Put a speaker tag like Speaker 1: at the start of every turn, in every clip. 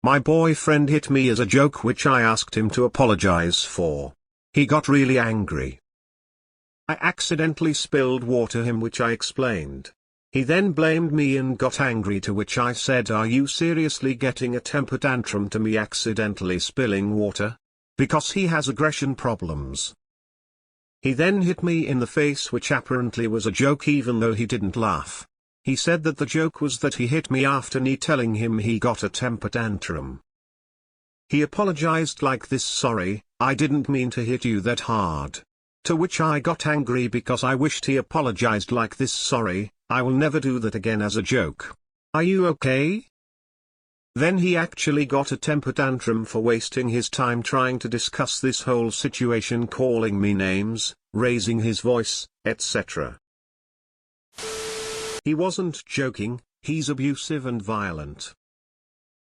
Speaker 1: My boyfriend hit me as a joke which I asked him to apologize for. He got really angry. I accidentally spilled water him which I explained. He then blamed me and got angry, to which I said, are you seriously getting a temper tantrum to me accidentally spilling water? Because he has aggression problems. He then hit me in the face, which apparently was a joke even though he didn't laugh. He said that the joke was that he hit me after me telling him he got a temper tantrum. He apologized like this: sorry, I didn't mean to hit you that hard. To which I got angry because I wished he apologized like this: sorry, I will never do that again, as a joke. Are you okay? Then he actually got a temper tantrum for wasting his time trying to discuss this whole situation, calling me names, raising his voice, etc. He wasn't joking, he's abusive and violent.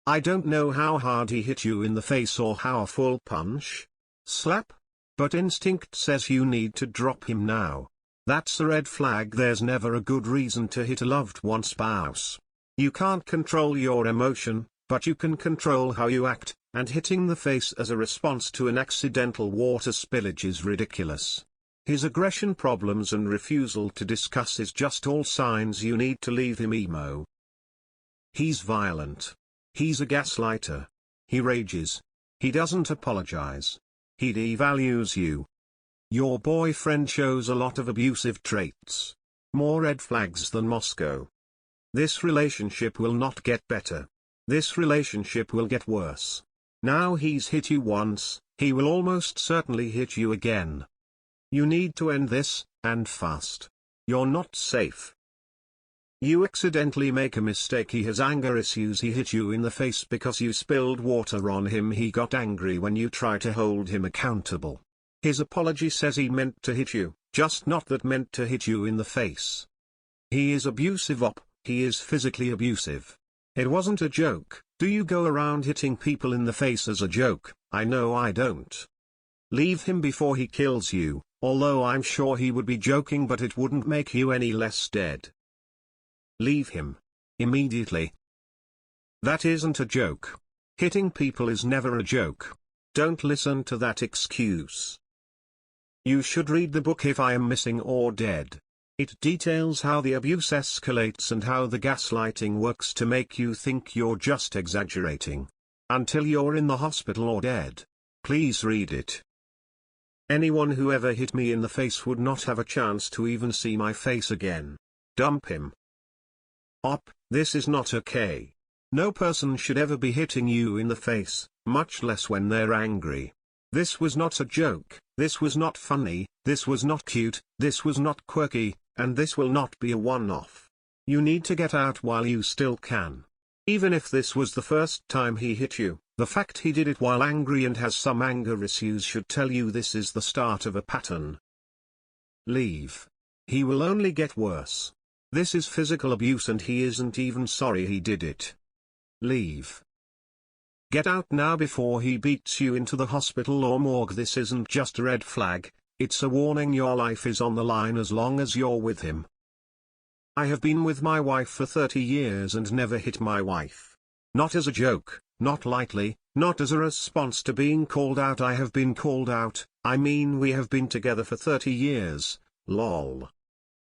Speaker 1: I don't know how hard he hit you in the face or how a full punch, slap, but instinct says you need to drop him now. That's a red flag. There's never a good reason to hit a loved one spouse. You can't control your emotion, but you can control how you act, and hitting the face as a response to an accidental water spillage is ridiculous. His aggression problems and refusal to discuss is just all signs you need to leave him emo. He's violent. He's a gaslighter. He rages. He doesn't apologize. He devalues you. Your boyfriend shows a lot of abusive traits. More red flags than Moscow. This relationship will not get better. This relationship will get worse. Now he's hit you once, he will almost certainly hit you again. You need to end this, and fast. You're not safe. You accidentally make a mistake. He has anger issues. He hit you in the face because you spilled water on him. He got angry when you try to hold him accountable. His apology says he meant to hit you, just not that meant to hit you in the face. He is abusive. He is physically abusive. It wasn't a joke. Do you go around hitting people in the face as a joke? I know I don't. Leave him before he kills you, although I'm sure he would be joking, but it wouldn't make you any less dead. Leave him. Immediately. That isn't a joke. Hitting people is never a joke. Don't listen to that excuse. You should read the book If I Am Missing or Dead. It details how the abuse escalates and how the gaslighting works to make you think you're just exaggerating. Until you're in the hospital or dead. Please read it. Anyone who ever hit me in the face would not have a chance to even see my face again. Dump him. This is not okay. No person should ever be hitting you in the face, much less when they're angry. This was not a joke, this was not funny, this was not cute, this was not quirky, and this will not be a one-off. You need to get out while you still can. Even if this was the first time he hit you, the fact he did it while angry and has some anger issues should tell you this is the start of a pattern. Leave. He will only get worse. This is physical abuse and he isn't even sorry he did it. Leave. Get out now before he beats you into the hospital or morgue. This isn't just a red flag, it's a warning your life is on the line as long as you're with him. I have been with my wife for 30 years and never hit my wife. Not as a joke, not lightly, not as a response to being called out. I have been called out, I mean we have been together for 30 years, lol.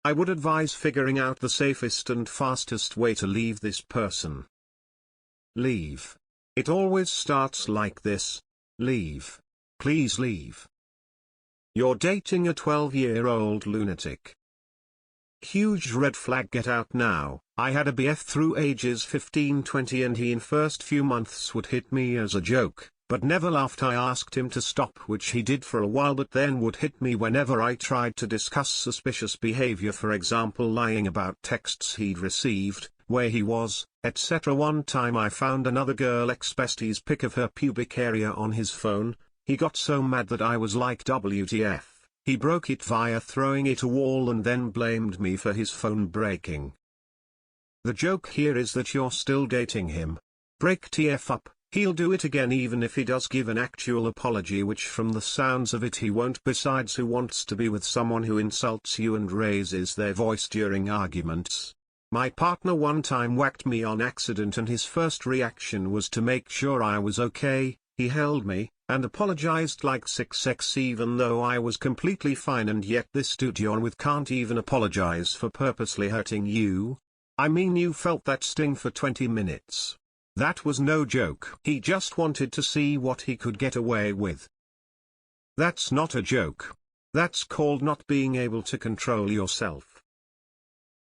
Speaker 1: I would advise figuring out the safest and fastest way to leave this person. Leave. It always starts like this. Leave. Please leave. You're dating a 12-year-old lunatic. Huge red flag. Get out now. I had a BF through ages 15-20 and he in first few months would hit me as a joke, but never laughed. I asked him to stop, which he did for a while, but then would hit me whenever I tried to discuss suspicious behavior, for example lying about texts he'd received, where he was, etc. One time I found another girl ex-bestie's pic of her pubic area on his phone. He got so mad that I was like WTF. He broke it via throwing it a wall and then blamed me for his phone breaking. The joke here is that you're still dating him. Break TF up, he'll do it again even if he does give an actual apology, which from the sounds of it he won't. Besides, who wants to be with someone who insults you and raises their voice during arguments? My partner one time whacked me on accident and his first reaction was to make sure I was okay. He held me, and apologized like 6x even though I was completely fine, and yet this dude you're with can't even apologize for purposely hurting you. I mean, you felt that sting for 20 minutes. That was no joke. He just wanted to see what he could get away with. That's not a joke. That's called not being able to control yourself.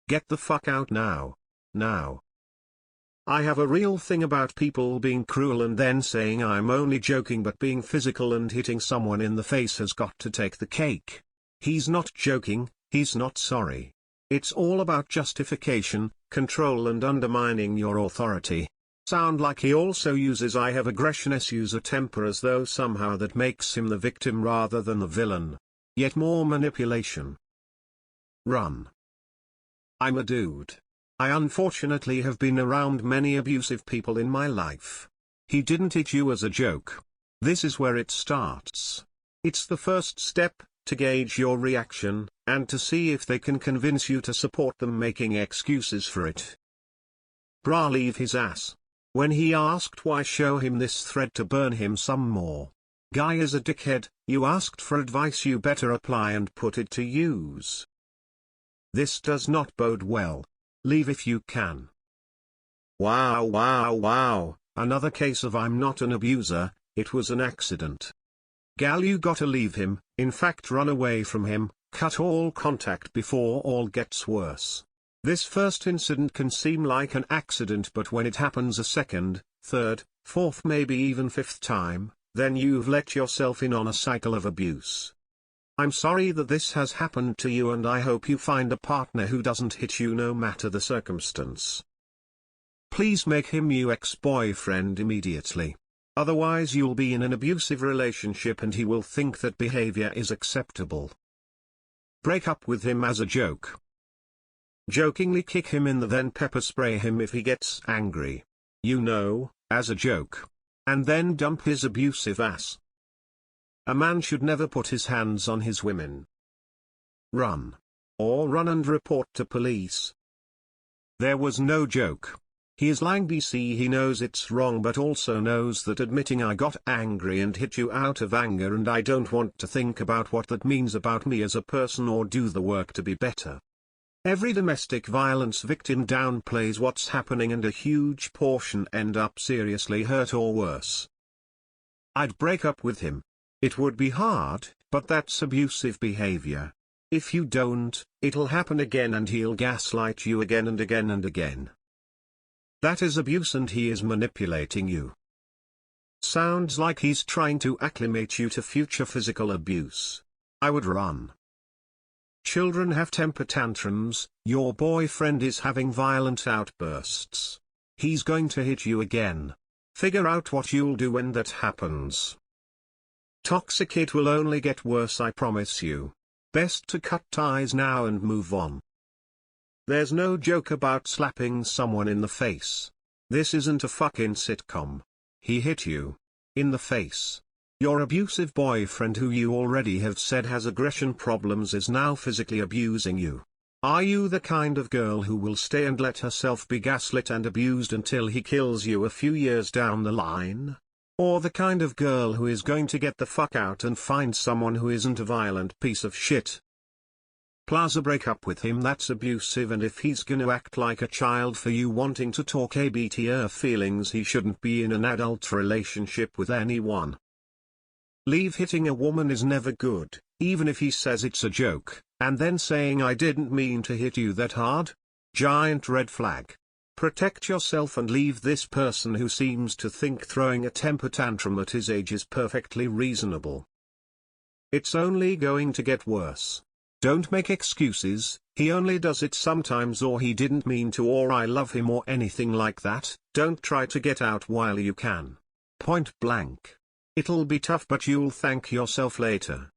Speaker 1: Get the fuck out now. Now. I have a real thing about people being cruel and then saying I'm only joking, but being physical and hitting someone in the face has got to take the cake. He's not joking, he's not sorry. It's all about justification, control and undermining your authority. Sound like he also uses I have aggression issues or temper as though somehow that makes him the victim rather than the villain. Yet more manipulation. Run. I'm a dude. I unfortunately have been around many abusive people in my life. He didn't hit you as a joke. This is where it starts. It's the first step, to gauge your reaction, and to see if they can convince you to support them making excuses for it. Brah, leave his ass. When he asked why, show him this thread to burn him some more. Guy is a dickhead, you asked for advice, you better apply and put it to use. This does not bode well. Leave if you can. Wow, wow, wow, another case of I'm not an abuser, it was an accident. Gal, you gotta leave him, in fact run away from him, cut all contact before all gets worse. This first incident can seem like an accident, but when it happens a second, third, fourth, maybe even fifth time, then you've let yourself in on a cycle of abuse. I'm sorry that this has happened to you, and I hope you find a partner who doesn't hit you no matter the circumstance. Please make him your ex-boyfriend immediately. Otherwise you'll be in an abusive relationship and he will think that behavior is acceptable. Break up with him as a joke. Jokingly kick him in the then pepper spray him if he gets angry. You know, as a joke. And then dump his abusive ass. A man should never put his hands on his women. Run. Or run and report to police. There was no joke. He is lying, BC. He knows it's wrong, but also knows that admitting I got angry and hit you out of anger and I don't want to think about what that means about me as a person or do the work to be better. Every domestic violence victim downplays what's happening and a huge portion end up seriously hurt or worse. I'd break up with him. It would be hard, but that's abusive behavior. If you don't, it'll happen again and he'll gaslight you again and again and again. That is abuse and he is manipulating you. Sounds like he's trying to acclimate you to future physical abuse. I would run. Children have temper tantrums, your boyfriend is having violent outbursts. He's going to hit you again. Figure out what you'll do when that happens. Toxic, it will only get worse, I promise you. Best to cut ties now and move on. There's no joke about slapping someone in the face. This isn't a fucking sitcom. He hit you. In the face. Your abusive boyfriend, who you already have said has aggression problems, is now physically abusing you. Are you the kind of girl who will stay and let herself be gaslit and abused until he kills you a few years down the line? Or the kind of girl who is going to get the fuck out and find someone who isn't a violent piece of shit? Plaza, break up with him, that's abusive, and if he's gonna act like a child for you wanting to talk ABTR feelings, he shouldn't be in an adult relationship with anyone. Leave. Hitting a woman is never good, even if he says it's a joke, and then saying I didn't mean to hit you that hard. Giant red flag. Protect yourself and leave this person who seems to think throwing a temper tantrum at his age is perfectly reasonable. It's only going to get worse. Don't make excuses, he only does it sometimes, or he didn't mean to, or I love him, or anything like that. Don't try to get out while you can. Point blank. It'll be tough, but you'll thank yourself later.